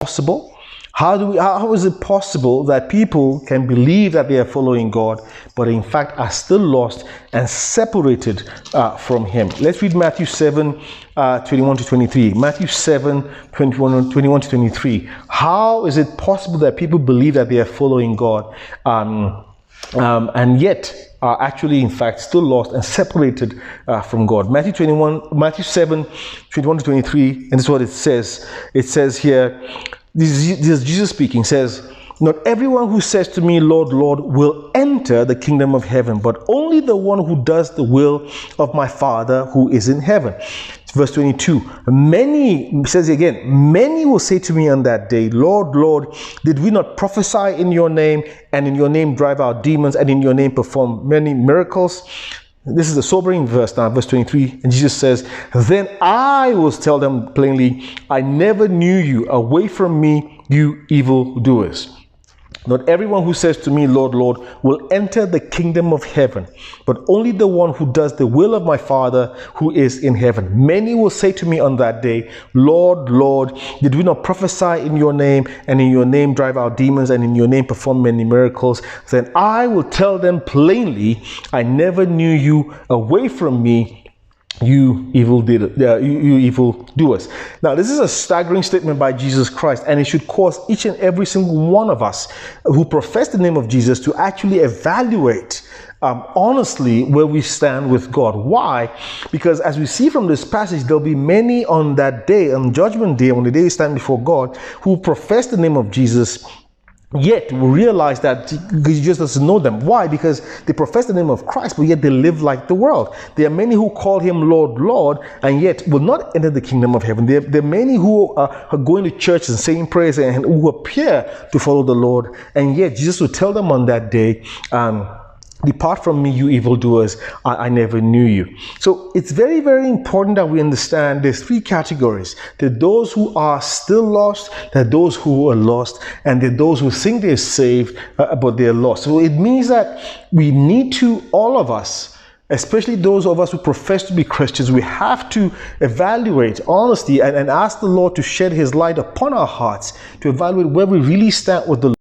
possible? How is it possible that people can believe that they are following God, but in fact are still lost and separated from Him? Let's read Matthew 7, 21 to 23. Matthew 7, 21 to 23. How is it possible that people believe that they are following God, and yet are actually, in fact, still lost and separated from God? Matthew 7, 21 to 23, and this is what it says. It says here, this is Jesus speaking, says, "Not everyone who says to me, Lord, Lord, will enter the kingdom of heaven, but only the one who does the will of my Father who is in heaven." Verse 22, many, says again, "Many will say to me on that day, Lord, Lord, did we not prophesy in your name, and in your name drive out demons, and in your name perform many miracles?" This is a sobering verse now, verse 23. And Jesus says, "Then I will tell them plainly, I never knew you. Away from me, you evildoers. Not everyone who says to me, Lord, Lord, will enter the kingdom of heaven, but only the one who does the will of my Father who is in heaven. Many will say to me on that day, Lord, Lord, did we not prophesy in your name, and in your name drive out demons, and in your name perform many miracles? Then I will tell them plainly, I never knew you. Away from me, you evil doers." Now, this is a staggering statement by Jesus Christ, and it should cause each and every single one of us who profess the name of Jesus to actually evaluate honestly where we stand with God. Why? Because as we see from this passage, there'll be many on that day, on Judgment Day, on the day we stand before God, who profess the name of Jesus, yet we realize that Jesus doesn't know them. Why? Because they profess the name of Christ, but yet they live like the world. There are many who call him Lord, Lord, and yet will not enter the kingdom of heaven. There are many who are going to church and saying prayers and who appear to follow the Lord, and yet Jesus will tell them on that day, "Depart from me, you evildoers, I never knew you." So it's very, very important that we understand there's three categories. There are those who are still lost, there are those who are lost, and there are those who think they're saved, but they're lost. So it means that we need to, all of us, especially those of us who profess to be Christians, we have to evaluate honestly and ask the Lord to shed His light upon our hearts to evaluate where we really stand with the Lord.